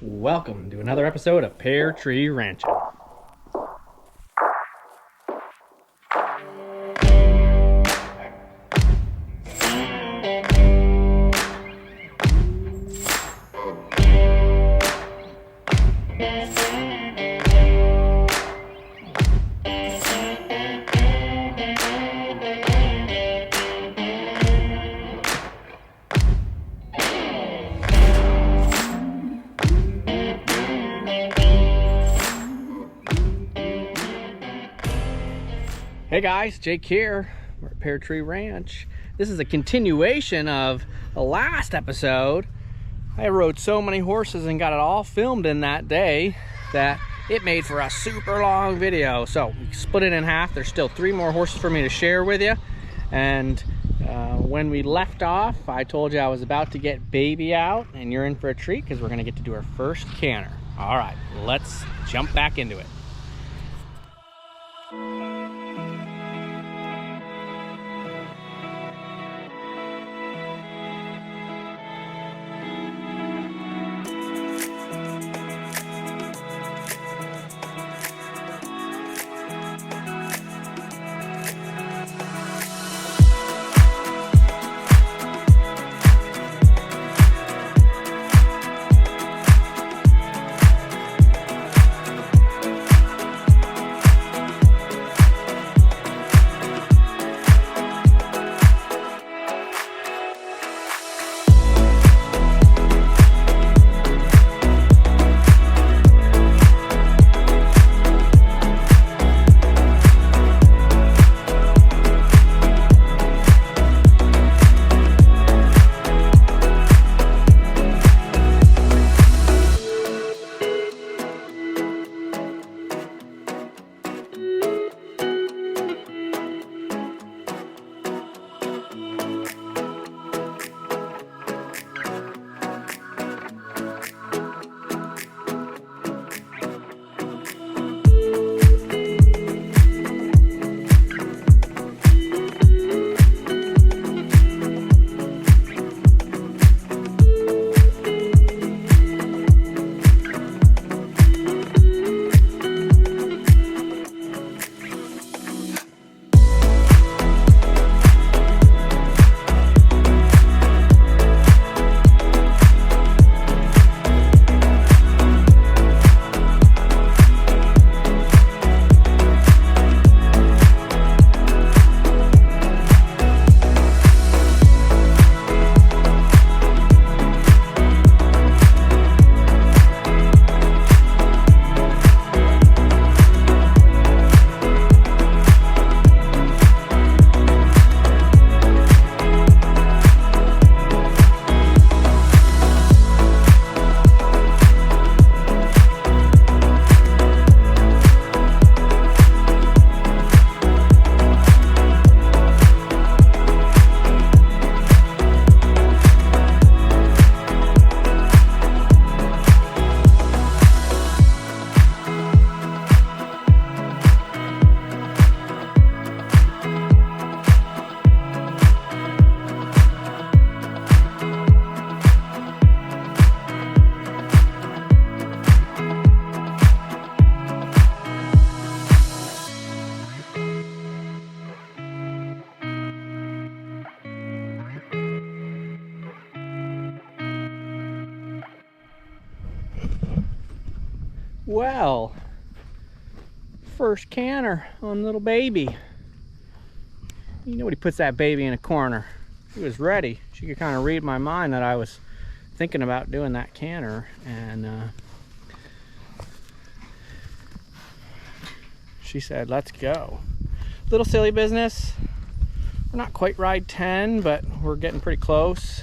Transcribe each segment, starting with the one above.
Welcome to another episode of Pear Tree Ranchin. Hey guys, Jake here. We're at Pear Tree Ranch. This is a continuation of the last episode. I rode so many horses and got it all filmed in that day that it made for a super long video. So we split it in half. There's still 3 more horses for me to share with you. And when we left off, I told you I was about to get baby out, and you're in for a treat because we're gonna get to do our first canter. All right, let's jump back into it. Well, first canter on little baby. You know, when he puts that baby in a corner, he was ready. She could kind of read my mind that I was thinking about doing that canter, and she said, let's go. Little silly business. We're not quite ride 10, but we're getting pretty close,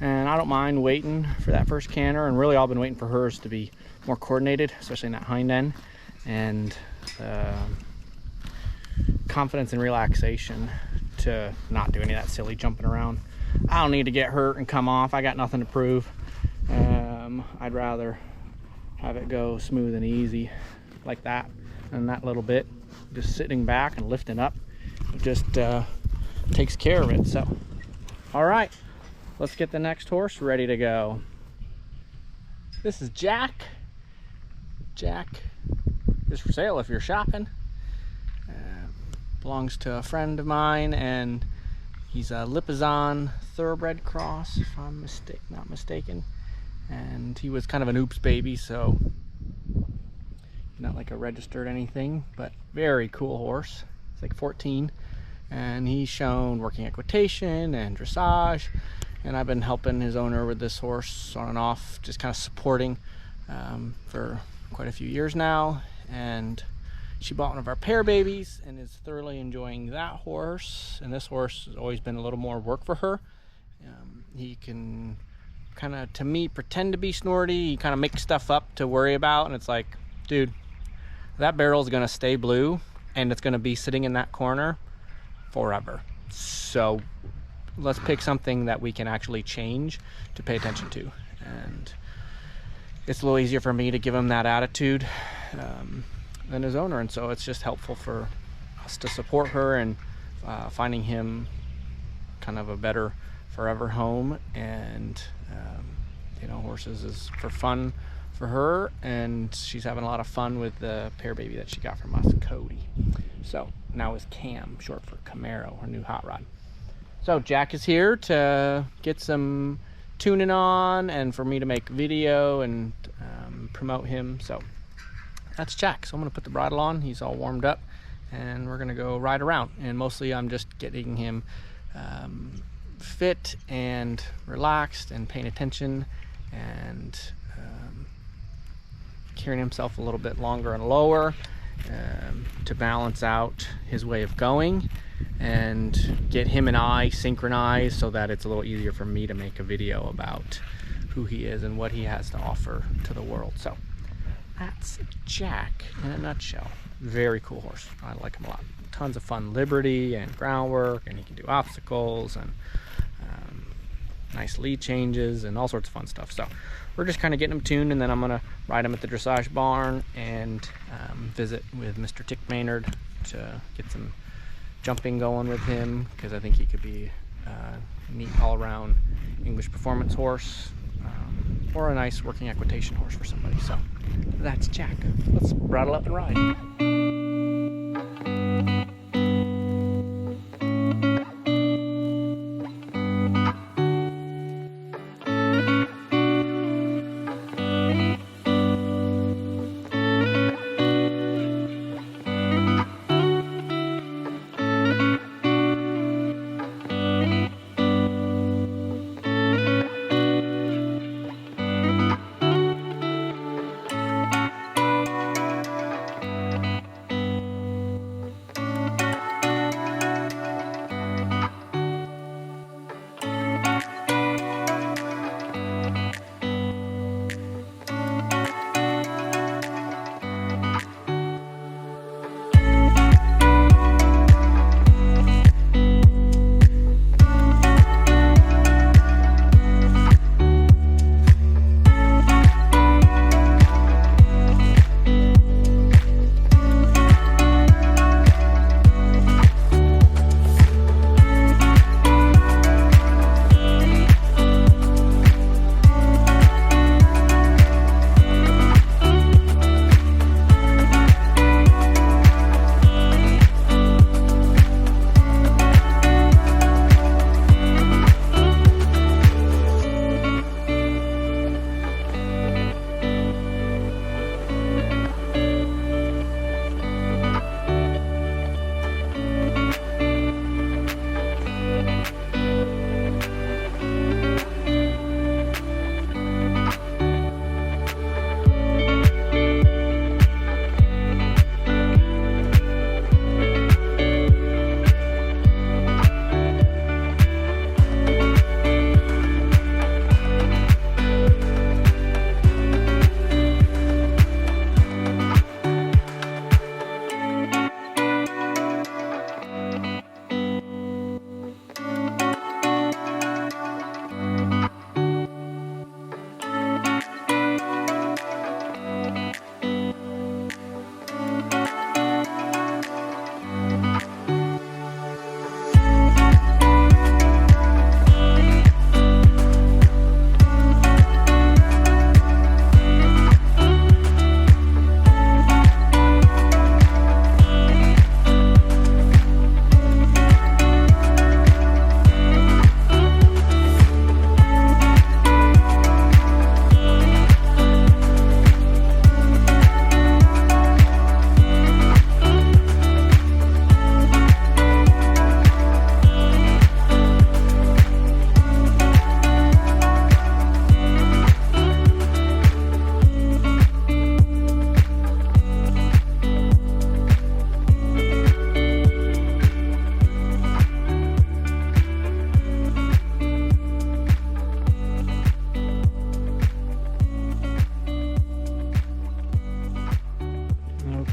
and I don't mind waiting for that first canter, and really all I've been waiting for hers to be more coordinated, especially in that hind end, and confidence and relaxation to not do any of that silly jumping around. I don't need to get hurt and come off. I got nothing to prove. I'd rather have it go smooth and easy like that, and that little bit just sitting back and lifting up, it just takes care of it. So all right, let's get the next horse ready to go. This is Jack. Jack is for sale if you're shopping. Belongs to a friend of mine, and he's a Lipizan thoroughbred cross, if I'm not mistaken. And he was kind of an oops baby, so not like a registered anything, but very cool horse. It's like 14, and he's shown working equitation and dressage, and I've been helping his owner with this horse on and off, just kind of supporting for quite a few years now. And she bought one of our pair babies and is thoroughly enjoying that horse. And this horse has always been a little more work for her. He can kind of, to me, pretend to be snorty. He kind of makes stuff up to worry about, and it's like, dude, that barrel is going to stay blue, and it's going to be sitting in that corner forever. So let's pick something that we can actually change to pay attention to. And it's a little easier for me to give him that attitude than his owner, and so it's just helpful for us to support her and finding him kind of a better forever home. And you know, horses is for fun for her, and she's having a lot of fun with the pair baby that she got from us, Cody. So now is Cam, short for Camaro, her new hot rod. So Jack is here to get some tuning on and for me to make video and promote him. So that's Jack. So I'm going to put the bridle on. He's all warmed up, and we're going to go ride around. And mostly I'm just getting him fit and relaxed and paying attention, and carrying himself a little bit longer and lower to balance out his way of going and get him and I synchronized so that it's a little easier for me to make a video about who he is and what he has to offer to the world. So that's Jack in a nutshell. Very cool horse. I like him a lot. Tons of fun liberty and groundwork, and he can do obstacles and nice lead changes and all sorts of fun stuff. So we're just kind of getting him tuned, and then I'm gonna ride him at the dressage barn and visit with Mr. Tick Maynard to get some jumping going with him, because I think he could be a neat all-around English performance horse, or a nice working equitation horse for somebody. So that's Jack. Let's bridle up and ride.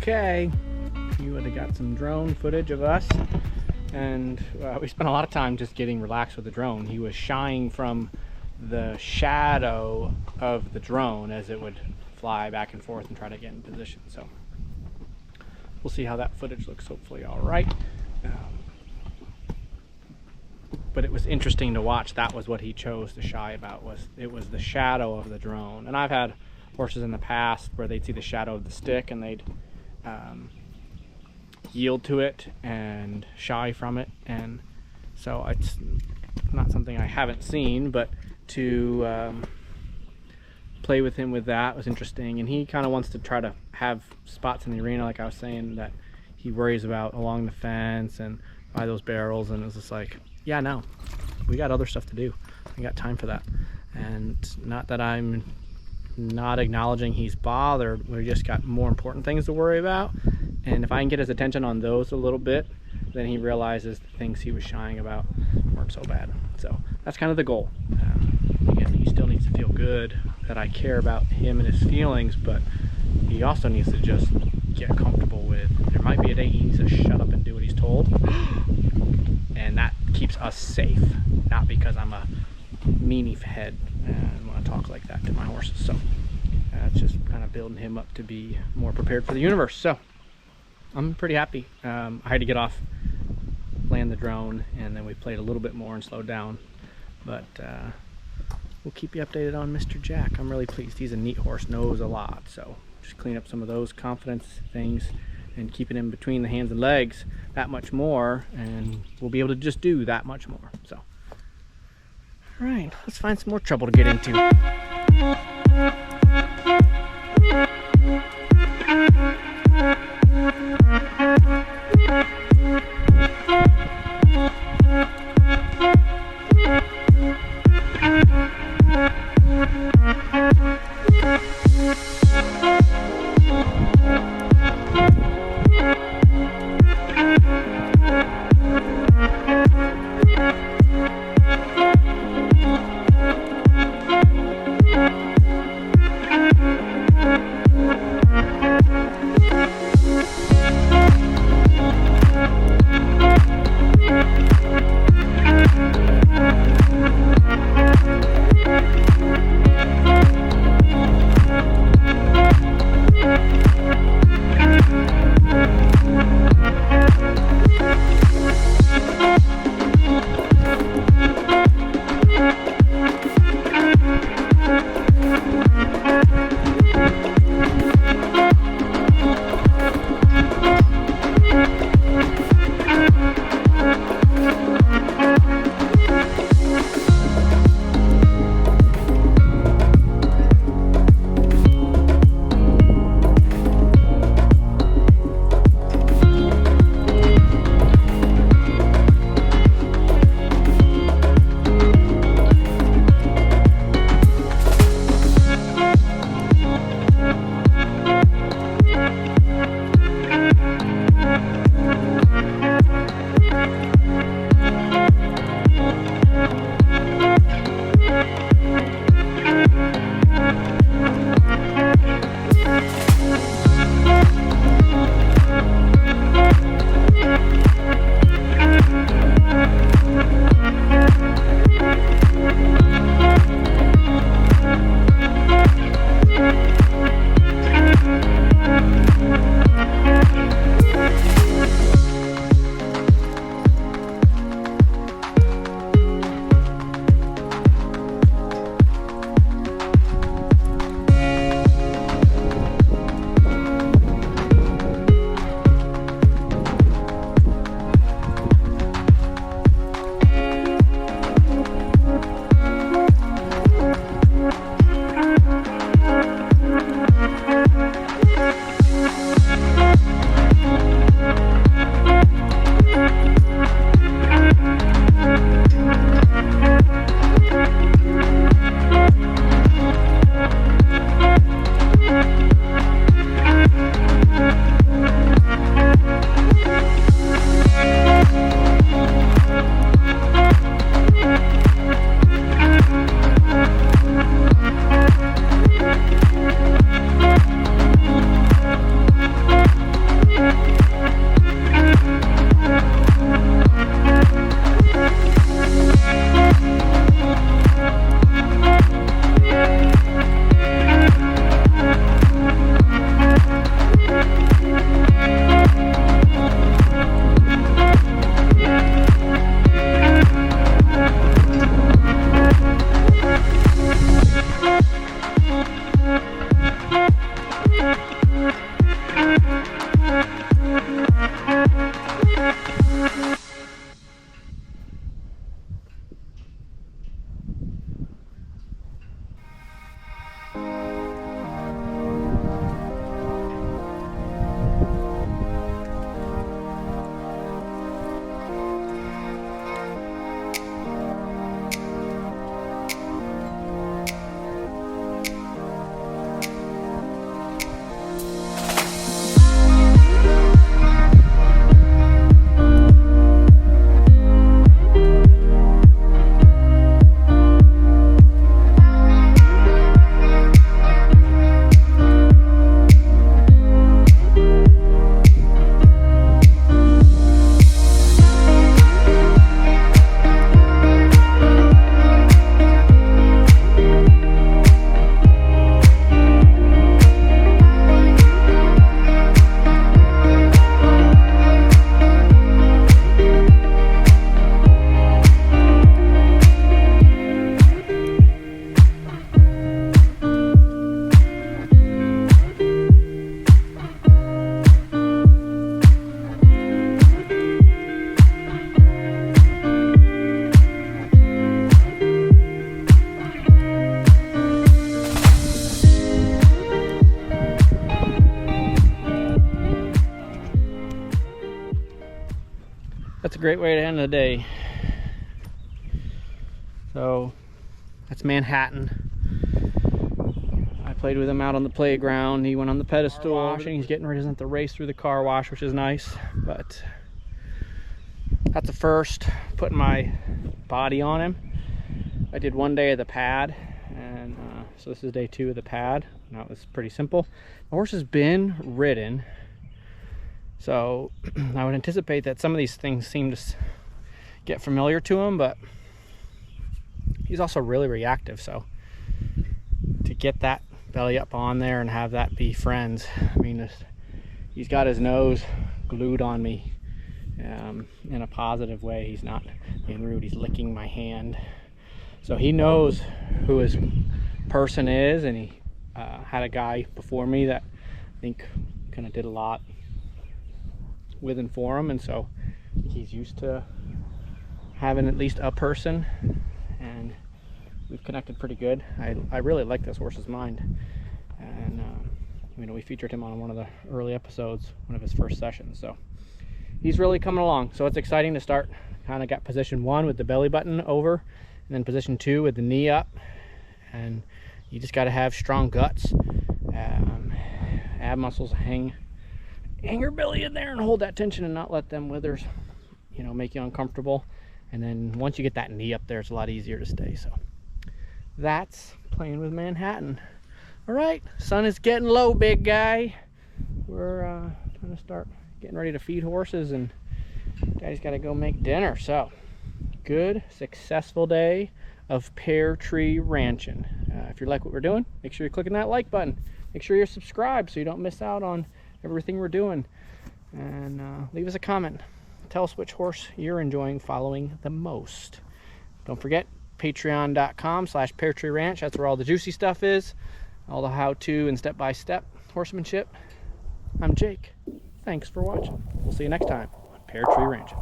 Okay, you would have got some drone footage of us, and we spent a lot of time just getting relaxed with the drone. He was shying from the shadow of the drone as it would fly back and forth and try to get in position. So we'll see how that footage looks. Hopefully all right. But it was interesting to watch. That was what he chose to shy about, was it was the shadow of the drone. And I've had horses in the past where they'd see the shadow of the stick and they'd yield to it and shy from it. And so it's not something I haven't seen, but to play with him with that was interesting. And he kind of wants to try to have spots in the arena, like I was saying, that he worries about along the fence and by those barrels. And it was just like, yeah, no, we got other stuff to do. We got time for that. And not that I'm not acknowledging he's bothered, we just got more important things to worry about. And if I can get his attention on those a little bit, then he realizes the things he was shying about weren't so bad. So that's kind of the goal. Again, he still needs to feel good that I care about him and his feelings, but he also needs to just get comfortable with, there might be a day he needs to shut up and do what he's told. And that keeps us safe, not because I'm a meanie head and want to talk like that to my horses. So it's just kind of building him up to be more prepared for the universe. So I'm pretty happy. I had to get off, land the drone, and then we played a little bit more and slowed down. But we'll keep you updated on Mr. Jack. I'm really pleased. He's a neat horse, knows a lot. So just clean up some of those confidence things and keep it in between the hands and legs that much more, and we'll be able to just do that much more. So all right, let's find some more trouble to get into. That's a great way to end the day. So that's Manhattan. I played with him out on the playground. He went on the pedestal washing. He's getting ready to race through the car wash, which is nice. But that's the first, putting my body on him. I did one day of the pad, and so this is day 2 of the pad. Now it's pretty simple. The horse has been ridden, so I would anticipate that some of these things seem to get familiar to him, but he's also really reactive. So to get that belly up on there and have that be friends, I mean, he's got his nose glued on me in a positive way. He's not being rude. He's licking my hand, so he knows who his person is. And he had a guy before me that I think kind of did a lot with and for him, and so he's used to having at least a person, and we've connected pretty good. I really like this horse's mind, and you know, we featured him on one of the early episodes, one of his first sessions. So he's really coming along. So it's exciting to start. Kind of got position 1 with the belly button over, and then position 2 with the knee up. And you just got to have strong guts, ab muscles, hang your belly in there and hold that tension and not let them withers, you know, make you uncomfortable. And then once you get that knee up there, it's a lot easier to stay. So that's playing with Manhattan. All right, sun is getting low, big guy. We're trying to start getting ready to feed horses, and Daddy's got to go make dinner. So good, successful day of Pear Tree Ranchin. If you like what we're doing, make sure you're clicking that like button. Make sure you're subscribed so you don't miss out on everything we're doing. And leave us a comment. Tell us which horse you're enjoying following the most. Don't forget, patreon.com/Pear Tree Ranch. That's where all the juicy stuff is. All the how-to and step-by-step horsemanship. I'm Jake. Thanks for watching. We'll see you next time on Pear Tree Ranchin.